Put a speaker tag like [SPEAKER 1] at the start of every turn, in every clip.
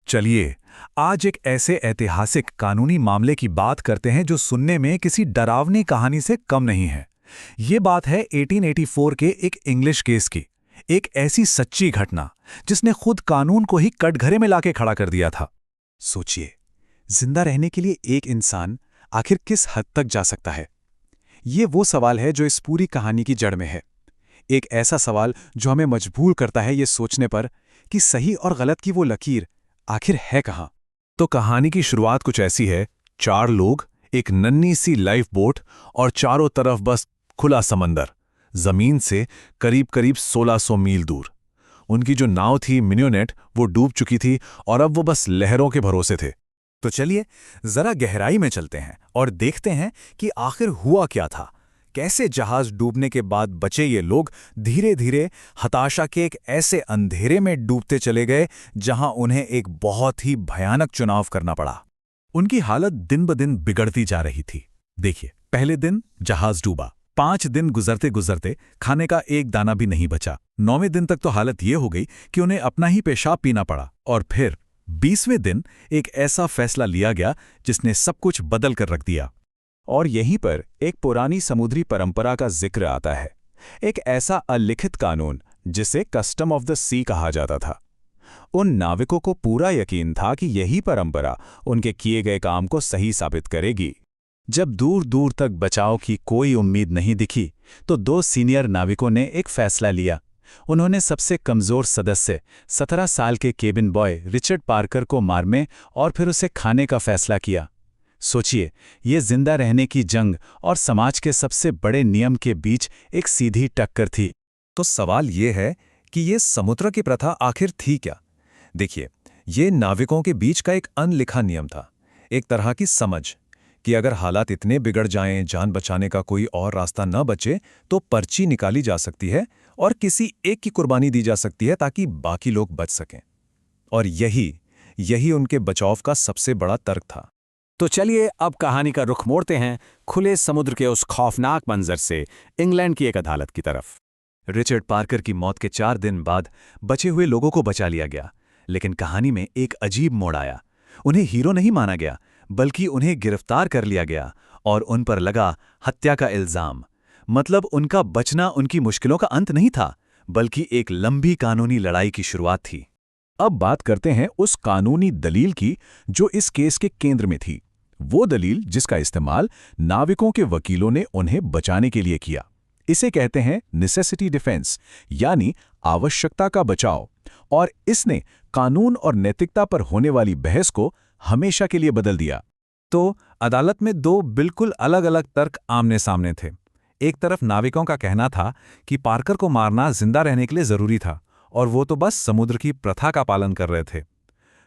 [SPEAKER 1] चलिए आज एक ऐसे ऐतिहासिक कानूनी मामले की बात करते हैं जो सुनने में किसी डरावनी कहानी से कम नहीं है। ये बात है 1884 के एक इंग्लिश केस की। एक ऐसी सच्ची घटना जिसने खुद कानून को ही कटघरे में लाके खड़ा कर दिया था।
[SPEAKER 2] सोचिए, जिंदा रहने के लिए एक इंसान आखिर किस हद तक जा सकता है? ये वो सवाल है जो इस पूरी कहानी की जड़ में है। एक ऐसा सवाल जो हमें मजबूर करता है ये सोचने पर कि सही और गलत की वो लकीर आखिर है कहां।
[SPEAKER 1] तो कहानी की शुरुआत कुछ ऐसी है। 4 लोग, एक नन्ही सी लाइफ बोट और चारों तरफ बस खुला समंदर, जमीन से करीब करीब 1600 मील दूर। उनकी जो नाव थी मिनियोनेट, वो डूब चुकी थी और अब वो बस लहरों के भरोसे थे। तो चलिए जरा गहराई में चलते हैं और देखते हैं कि आखिर हुआ क्या था। कैसे जहाज डूबने के बाद बचे ये लोग धीरे धीरे हताशा के एक ऐसे अंधेरे में डूबते चले गए जहां उन्हें एक बहुत ही भयानक चुनाव करना पड़ा। उनकी हालत दिन ब दिन बिगड़ती जा रही थी। देखिए, पहले दिन जहाज डूबा। 5 दिन गुजरते गुजरते खाने का एक दाना भी नहीं बचा। 9वें दिन तक तो हालत ये हो गई कि उन्हें अपना ही पेशाब पीना पड़ा। और फिर 20वें दिन एक ऐसा फैसला लिया गया जिसने सब कुछ बदल कर रख दिया।
[SPEAKER 2] और यहीं पर एक पुरानी समुद्री परंपरा का जिक्र आता है। एक ऐसा अलिखित कानून जिसे कस्टम ऑफ द सी कहा जाता था। उन नाविकों को पूरा यकीन था कि यही परंपरा उनके किए गए काम को सही साबित करेगी। जब दूर दूर तक बचाव की कोई उम्मीद नहीं दिखी तो 2 सीनियर नाविकों ने एक फैसला लिया। उन्होंने सबसे कमजोर सदस्य 17 साल के केबिन बॉय रिचर्ड पार्कर को मारने और फिर उसे खाने का फैसला किया। सोचिए, ये जिंदा रहने की जंग और समाज के सबसे बड़े नियम के बीच एक सीधी टक्कर थी।
[SPEAKER 1] तो सवाल ये है कि ये समुद्र की प्रथा आखिर थी क्या? देखिए, ये नाविकों के बीच का एक अनलिखा नियम था, एक तरह की समझ कि अगर हालात इतने बिगड़ जाएं, जान बचाने का कोई और रास्ता न बचे, तो पर्ची निकाली जा सकती है और किसी एक की कुर्बानी दी जा सकती है ताकि बाकी लोग बच सकें। और यही उनके बचाव का सबसे बड़ा तर्क था।
[SPEAKER 3] तो चलिए अब कहानी का रुख मोड़ते हैं खुले समुद्र के उस खौफनाक मंजर से इंग्लैंड की एक अदालत की तरफ।
[SPEAKER 1] रिचर्ड पार्कर की मौत के 4 दिन बाद बचे हुए लोगों को बचा लिया गया, लेकिन कहानी में एक अजीब मोड़ आया। उन्हें हीरो नहीं माना गया, बल्कि उन्हें गिरफ्तार कर लिया गया और उन पर लगा हत्या का इल्जाम। मतलब उनका बचना उनकी मुश्किलों का अंत नहीं था, बल्कि एक लंबी कानूनी लड़ाई की शुरुआत थी।
[SPEAKER 2] अब बात करते हैं उस कानूनी दलील की जो इस केस के केंद्र में थी। वो दलील जिसका इस्तेमाल नाविकों के वकीलों ने उन्हें बचाने के लिए किया। इसे कहते हैं नेसेसिटी डिफेंस, यानी आवश्यकता का बचाव। और इसने कानून और नैतिकता पर होने वाली बहस को हमेशा के लिए बदल दिया।
[SPEAKER 1] तो अदालत में 2 बिल्कुल अलग अलग तर्क आमने सामने थे। एक तरफ नाविकों का कहना था कि पार्कर को मारना जिंदा रहने के लिए जरूरी था और वो तो बस समुद्र की प्रथा का पालन कर रहे थे।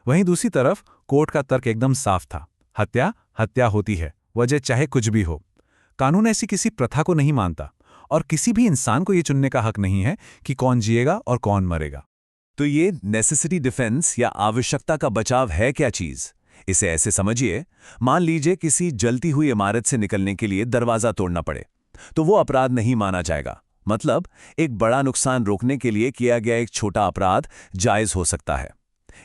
[SPEAKER 1] वहीं दूसरी तरफ कोर्ट का तर्क एकदम साफ था, हत्या हत्या होती है, वजह चाहे कुछ भी हो। कानून ऐसी किसी प्रथा को नहीं मानता और किसी भी इंसान को ये चुनने का हक नहीं है कि कौन जिएगा और कौन मरेगा।
[SPEAKER 4] तो ये नेसेसिटी डिफेंस या आवश्यकता का बचाव है क्या चीज? इसे ऐसे समझिए, मान लीजिए किसी जलती हुई इमारत से निकलने के लिए दरवाजा तोड़ना पड़े, तो वो अपराध नहीं माना जाएगा। मतलब एक बड़ा नुकसान रोकने के लिए किया गया एक छोटा अपराध जायज हो सकता है।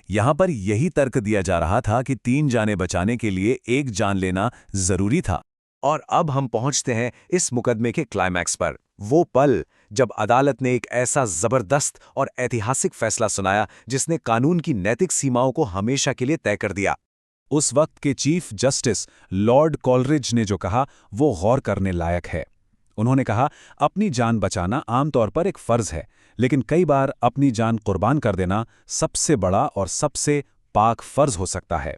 [SPEAKER 4] यहां पर यही तर्क दिया जा रहा था कि 3 जानें बचाने के लिए 1 जान लेना जरूरी था।
[SPEAKER 3] और अब हम पहुंचते हैं इस मुकदमे के क्लाइमैक्स पर, वो पल जब अदालत ने एक ऐसा जबरदस्त और ऐतिहासिक फैसला सुनाया जिसने कानून की नैतिक सीमाओं को हमेशा के लिए तय कर दिया।
[SPEAKER 2] उस वक्त के चीफ जस्टिस लॉर्ड कॉलरिज ने जो कहा वो गौर करने लायक है। उन्होंने कहा, अपनी जान बचाना आमतौर पर एक फर्ज है, लेकिन कई बार अपनी जान कुर्बान कर देना सबसे बड़ा और सबसे पाक फर्ज हो सकता है।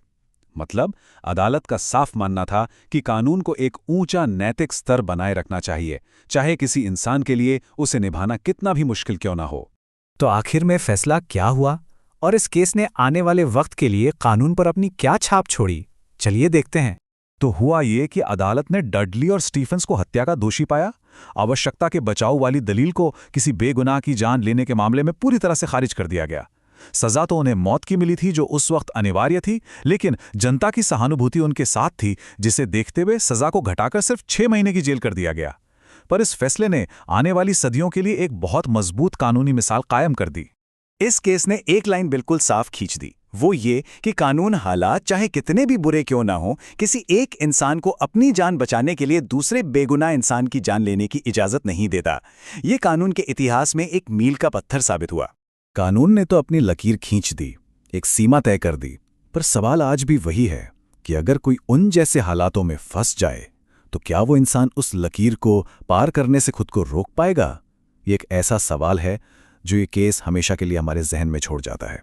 [SPEAKER 2] मतलब अदालत का साफ मानना था कि कानून को एक ऊंचा नैतिक स्तर बनाए रखना चाहिए, चाहे किसी इंसान के लिए उसे निभाना कितना भी मुश्किल क्यों ना हो।
[SPEAKER 5] तो आखिर में फैसला क्या हुआ और इस केस ने आने वाले वक्त के लिए कानून पर अपनी क्या छाप छोड़ी? चलिए देखते हैं।
[SPEAKER 1] तो हुआ ये कि अदालत ने डडली और स्टीफन्स को हत्या का दोषी पाया। आवश्यकता के बचाव वाली दलील को किसी बेगुनाह की जान लेने के मामले में पूरी तरह से खारिज कर दिया गया। सजा तो उन्हें मौत की मिली थी जो उस वक्त अनिवार्य थी, लेकिन जनता की सहानुभूति उनके साथ थी, जिसे देखते हुए सजा को घटाकर सिर्फ 6 महीने की जेल कर दिया गया। पर इस फैसले ने आने वाली सदियों के लिए एक बहुत मजबूत कानूनी मिसाल कायम कर दी।
[SPEAKER 3] इस केस ने एक लाइन बिल्कुल साफ खींच दी,
[SPEAKER 2] वो ये कि कानून हालात चाहे कितने भी बुरे क्यों ना हो, किसी एक इंसान को अपनी जान बचाने के लिए दूसरे बेगुनाह इंसान की जान लेने की इजाजत नहीं देता। ये कानून के इतिहास में एक मील का पत्थर साबित हुआ।
[SPEAKER 1] कानून ने तो अपनी लकीर खींच दी, एक सीमा तय कर दी, पर सवाल आज भी वही है कि अगर कोई उन जैसे हालातों में फंस जाए तो क्या वो इंसान उस लकीर को पार करने से खुद को रोक पाएगा? ये एक ऐसा सवाल है जो ये केस हमेशा के लिए हमारे जहन में छोड़ जाता है।